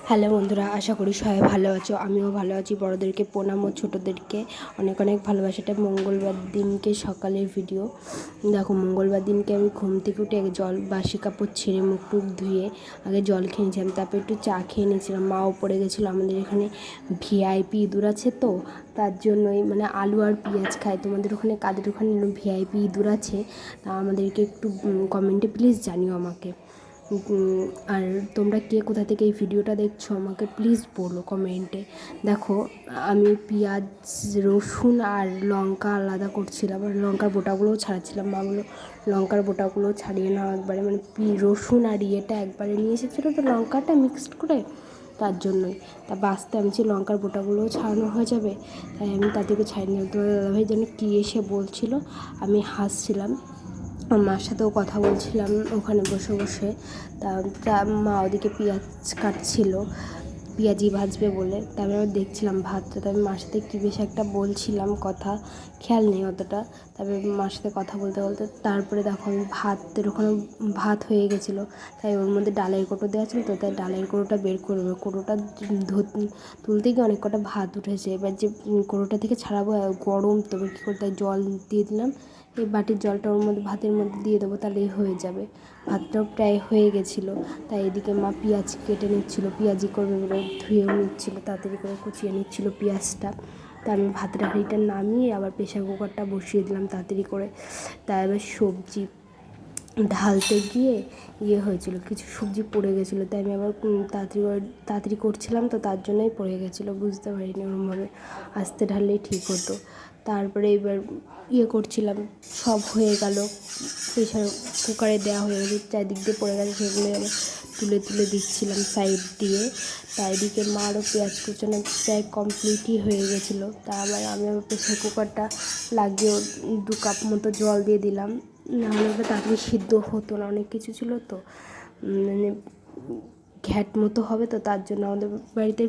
Hello বন্ধুরা, আশা করি সবাই ভালো আছো। আমিও ভালো আছি। বড়োদেরকে প্রণাম ও ছোটোদেরকে অনেক অনেক ভালোবাসাটা। মঙ্গলবার দিনকে সকালের ভিডিও দেখো। মঙ্গলবার দিনকে আমি ঘুম থেকে উঠে আগে বাসি কাপড় ছেড়ে মুখ টুক ধুয়ে আগে জল খেয়ে নিয়েছিলাম, তারপর একটু চা খেয়ে নিয়েছিলাম। মাও পড়ে গেছিলো। আমাদের এখানে ভিআইপি ইঁদুর আছে, তো তার জন্যই মানে আলু আর পেঁয়াজ খায়। তোমাদের ওখানে কাদের ওখানে ভিআইপি ইঁদুর আছে তা আমাদেরকে একটু কমেন্টে প্লিজ জানিও আমাকে। আর তোমরা কে কোথা থেকে এই ভিডিওটা দেখছো আমাকে প্লিজ বলো কমেন্টে। দেখো, আমি পেঁয়াজ, রসুন আর লঙ্কা আলাদা করছিলাম, আর লঙ্কার বোটাগুলোও ছাড়াচ্ছিলাম। মা বললো লঙ্কার বোটাগুলো ছাড়িয়ে নাও একবারে, মানে রসুন আর ইয়েটা একবারে নিয়ে এসেছিলো তো লঙ্কাটা মিক্সড করে, তার জন্যই। তা বাঁচতে আমি যে লঙ্কার বোটাগুলোও ছাড়ানো হয়ে যাবে, তাই আমি তাদেরকে ছাড়িয়ে নিলাম। তোমার দাদাভাই যেন কী এসে বলছিলো, আমি হাসছিলাম। মার সাথেও কথা বলছিলাম ওখানে বসে বসে। তা মা ওদিকে পেঁয়াজ কাটছিল, পেঁয়াজি ভাজবে বলে। তারপরে আমি দেখছিলাম ভাতটা। তবে মার সাথে কী বেশ একটা বলছিলাম, কথা খেয়াল নেই অতটা। তারপরে মার সাথে কথা বলতে বলতে তারপরে দেখো আমি ওখানে ভাত হয়ে গেছিলো, তাই ওর মধ্যে ডালের কোটো দেওয়া ছিল, তো তাই ডালের কোটোটা বের করবে। কোটোটা তুলতে গিয়ে অনেক কটা ভাত উঠেছে। এবার যে কোটোটা থেকে ছাড়াবো, গরম তো কী করতে, জল দিয়ে দিলাম। এই বাটির জলটা ওর মধ্যে ভাতের মধ্যে দিয়ে দেবো, তাহলেই হয়ে যাবে। ভাতটাও প্রায় হয়ে গেছিলো। তাই এদিকে মা পেঁয়াজ কেটে নিচ্ছিলো, পেঁয়াজি করবে বলে ধুয়েও নিচ্ছিলো, তাড়াতাড়ি করে কুচিয়ে নিচ্ছিলো পেঁয়াজটা। তা আমি ভাতের হাঁড়িটা নামিয়ে আবার প্রেশার কুকারটা বসিয়ে দিলাম তাড়াতাড়ি করে। তাই এবার সবজি ঢালতে গিয়ে হয়েছিল, কিছু সবজি পড়ে গেছিলো। তাই আমি আবার তাড়াতাড়ি করছিলাম, তো তার জন্যই পড়ে গেছিলো, বুঝতে পারিনি ওরমভাবে। আস্তে ঢাললেই ঠিক হতো। তারপরে এবার করছিলাম, সব হয়ে গেল, প্রেশার কুকারে দেওয়া হয়ে গেছে, চারিদিক দিয়ে পড়ে গেছে, সেগুলো আবার তুলে তুলে দিচ্ছিলাম সাইড দিয়ে। তাই এদিকে মারও পেঁয়াজ কুচানো প্রায় কমপ্লিটই হয়ে গেছিলো। তা আবার আমি আবার প্রেশার কুকারটা লাগিয়ে 2 কাপ মতো জল দিয়ে দিলাম, নাহলে ওটা তাড়াতাড়ি সিদ্ধ হতো না, অনেক কিছু ছিল তো, মানে ঘ্যাট মতো হবে, তো তার জন্য আমাদের বাড়িতে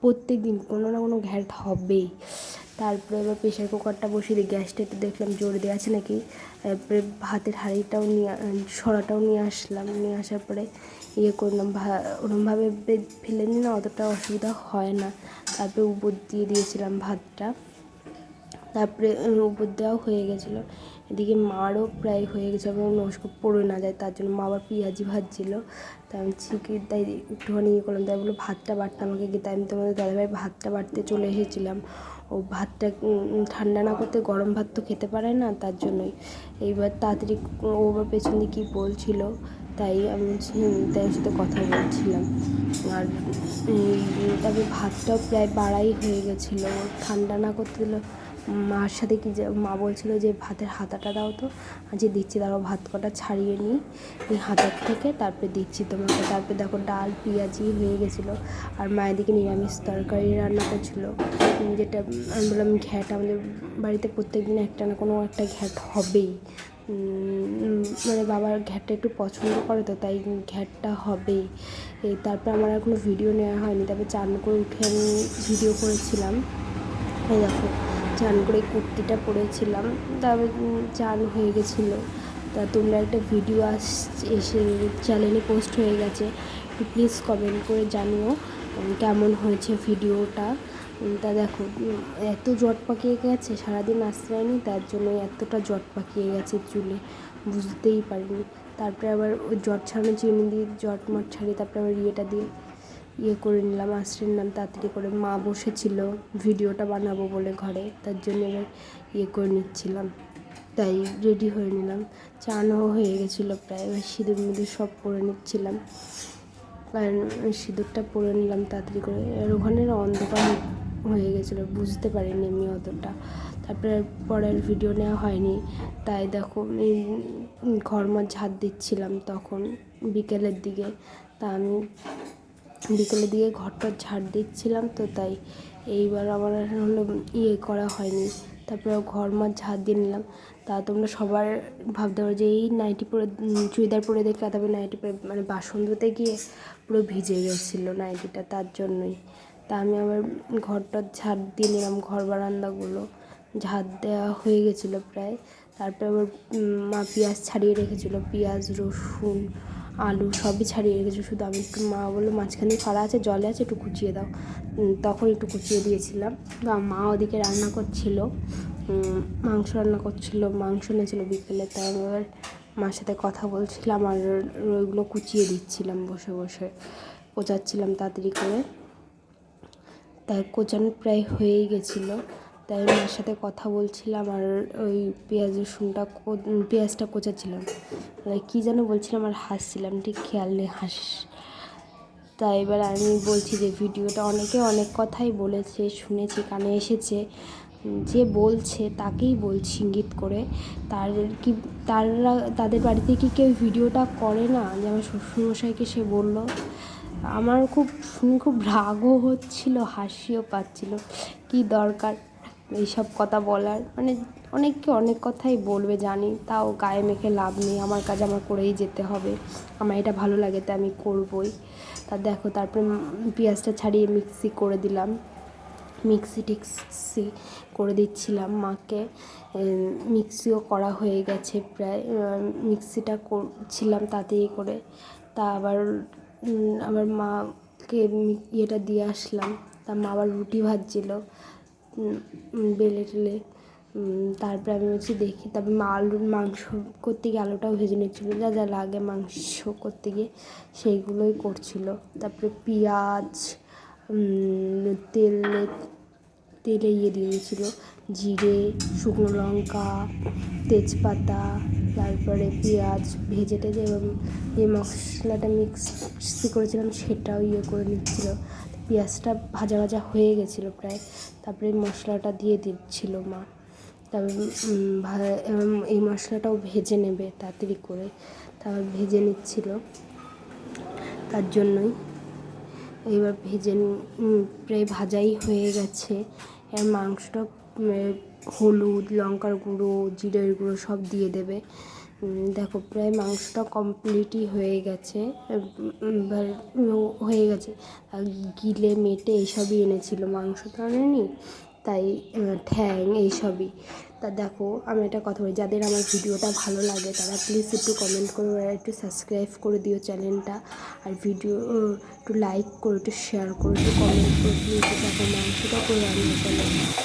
প্রত্যেক দিন কোনো না কোনো ঘ্যাট হবেই। তারপরে এবার প্রেশার কুকারটা বসিয়ে দিয়ে গ্যাসটা একটু দেখলাম জোরে দেওয়া আছে নাকি। তারপরে ভাতের হাঁড়িটাও সরাটাও নিয়ে আসলাম, নিয়ে আসার পরে করলাম, ওরমভাবে ফেলে নিই না, অতটা অসুবিধা হয় না। তারপরে উপর দিয়ে দিয়েছিলাম ভাতটা, তারপরে উপর দেওয়াও হয়ে গেছিলো। এদিকে মারও প্রায় হয়ে গেছে, এবং নমস্কার পড়ে না যায়, তার জন্য মা আবার পেঁয়াজি ভাজছিলো। তাই আমি তাই একটুখানি করলাম, তাই বললো ভাতটা বাটতে আমাকে গিয়ে। তাই আমি তোমাদের দাদাভাই ভাতটা বাটতে চলে এসেছিলাম। ও ভাতটা ঠান্ডা না করতে গরম ভাত তো খেতে পারে না, তার জন্যই। এইবার তাড়াতাড়ি ও আবার পেছন দিয়ে কী বলছিলো, তাই আমি তাই ওর সাথে কথা বলছিলাম। আর তারপরে ভাতটাও প্রায় বাড়াই হয়ে গেছিলো, ঠান্ডা না করতে দিল। মার সাথে মা বলছিলো যে ভাতের হাতাটা দাও তো, যে দিচ্ছি, তারপর ভাত কটা ছাড়িয়ে নিই এই হাতার থেকে, তারপরে দিচ্ছি তোমাকে। তারপরে দেখো ডাল পেঁয়াজি হয়ে গেছিলো। আর মায়ের দিকে নিরামিষ তরকারি রান্না করছিলো, যেটা আমি বললাম ঘ্যাট আমাদের বাড়িতে প্রত্যেক দিন একটা না কোনো একটা ঘ্যাট হবেই। মানে বাবার ঘ্যাটটা একটু পছন্দ করে, তো তাই ঘ্যাটটা হবেই। তারপর আমার আর কোনো ভিডিও নেওয়া হয়নি। তারপরে চান করে উঠে আমি ভিডিও করেছিলাম। এই দেখো, চান করে কুর্তিটা পরেছিলাম, তারপর চান হয়ে গেছিলো। তা তোমরা একটা ভিডিও এসে চ্যানেলে পোস্ট হয়ে গেছে, একটু প্লিজ কমেন্ট করে জানিও কেমন হয়েছে ভিডিওটা। তা দেখো, এত জট পাকিয়ে গেছে, সারাদিন আশ্রয়নি, তার জন্য এতটা জট পাকিয়ে গেছে চুলে, বুঝতেই পারিনি। তারপরে আবার ওই জট ছাড়ানো চিনি দিয়ে জটমট ছাড়িয়ে তারপরে আবার ইয়েটা দিয়ে করে নিলাম, আশ্রয় নিলাম তাড়াতাড়ি করে। মা বসেছিল ভিডিওটা বানাবো বলে ঘরে, তার জন্য এবার করে নিচ্ছিলাম, তাই রেডি হয়ে নিলাম। চানও হয়ে গেছিলো প্রায়। এবার সিঁদুর মিঁদুর সব পরে নিচ্ছিলাম, কারণ সিঁদুরটা পরে নিলাম তাড়াতাড়ি করে। আর ওখানে অন্ধকার হয়ে গেছিলো, বুঝতে পারিনি আমি অতটা। তারপরে পরের ভিডিও নেওয়া হয়নি। তাই দেখো ঘরমর ঝাড় দিচ্ছিলাম তখন বিকেলের দিকে। তা আমি বিকেলের দিকে ঘরটা ঝাড় দিচ্ছিলাম, তো তাই এইবার আমার হলো করা হয়নি। তারপরে ঘরমর ঝাড় দিয়ে নিলাম। তা তোমরা সবার ভাবতে পারো যে এই নাইটি পরে চুড়িদার পরে দেখলে, তারপরে নাইটি পরে মানে বাসন ধুতে গিয়ে পুরো ভিজে গেছিলো নাইটিটা, তার জন্যই। তা আমি আবার ঘরটা ঝাড় দিয়ে নিলাম, ঘর বারান্দাগুলো ঝাড় দেওয়া হয়ে গেছিলো প্রায়। তারপরে আবার মা পেঁয়াজ ছাড়িয়ে রেখেছিলো, পেঁয়াজ রসুন আলু সবই ছাড়িয়ে রেখেছি, শুধু আমি একটু, মা বললো মাঝখানে ফাড়া আছে, জলে আছে, একটু কুচিয়ে দাও। তখন একটু কুচিয়ে দিয়েছিলাম। মা ওদিকে রান্না করছিল, মাংস রান্না করছিল, মাংস এনেছিল বিকেলে। তাই আমি এবার মার সাথে কথা বলছিলাম আর ওইগুলো কুচিয়ে দিচ্ছিলাম, বসে বসে কোচাচ্ছিলাম তাড়াতাড়ি করে। তাই কোচানো প্রায় হয়েই গেছিলো, তাই মার সাথে কথা বলছিলাম আর ওই পেঁয়াজটা কোচাচ্ছিলাম। কী যেন বলছিলাম আর হাসছিলাম, ঠিক খেয়াল নেই তাই এবার আমি বলছি যে ভিডিওটা অনেকে অনেক কথাই বলেছে, শুনেছি, কানে এসেছে, যে বলছে তাকেই বলছি ইঙ্গিত করে। তাদের বাড়িতে কি কেউ ভিডিওটা করে না? যে আমার শ্বশুরমশাইকে সে বলল, আমার খুব রাগও হচ্ছিল, হাসিও পাচ্ছিল। কি দরকার এইসব কথা বলার, মানে অনেককে অনেক কথাই বলবে জানি, তাও গায়ে মেখে লাভ নেই, আমার কাজ আমার করেই যেতে হবে, আমার এটা ভালো লাগে তাই আমি করবই। দেখো তারপরে পেঁয়াজটা ছাড়িয়ে মিক্সি করে দিলাম, মিক্সি করে দিচ্ছিলাম মাকে। মিক্সিও করা হয়ে গেছে প্রায়, মিক্সিটা করছিলাম তাড়াতাড়ি করে। তা আবার মাকে ইয়েটা দিয়ে আসলাম। তা মা আবার রুটি ভাজছিল বেলে টেলে। তারপরে আমি বলছি দেখি, তারপরে মা মাংস করতে গিয়ে আলুটাও ভেজে নিচ্ছিলো, যা যা লাগে মাংস করতে গিয়ে সেইগুলোই করছিল। তারপরে পেঁয়াজ তেলে দিয়ে দিয়েছিলো, জিরে, শুকনো লঙ্কা, তেজপাতা, তারপরে পেঁয়াজ ভেজে টেজে এবং যে মশলাটা মিক্সি করেছিলাম সেটাও করে নিচ্ছিলো। পেঁয়াজটা ভাজা ভাজা হয়ে গেছিলো প্রায়, তারপরে মশলাটা দিয়ে দিচ্ছিলো মা। তারপরে এই মশলাটাও ভেজে নেবে তাড়াতাড়ি করে, তারপর ভেজে নিচ্ছিলো, তার জন্যই। এবার প্রায় ভাজাই হয়ে গেছে। এর মাংসটা হলুদ, লঙ্কার গুঁড়ো, জিরের গুঁড়ো সব দিয়ে দেবে। দেখো প্রায় মাংসটা কমপ্লিটই হয়ে গেছে, গিলে মেটে এইসবই এনেছিল, মাংস তো আনেনি, তাই ঠ্যাং এইসবই। তা দেখো আমি একটা কথা বলি, যাদের আমার ভিডিওটা ভালো লাগে তারা প্লিজ একটু কমেন্ট করো আর একটু সাবস্ক্রাইব করে দিও চ্যানেলটা, আর ভিডিও একটু লাইক করো, একটু শেয়ার করো, একটু কমেন্ট করো প্লিজ। দেখো মাংসটা করে রান্না করো।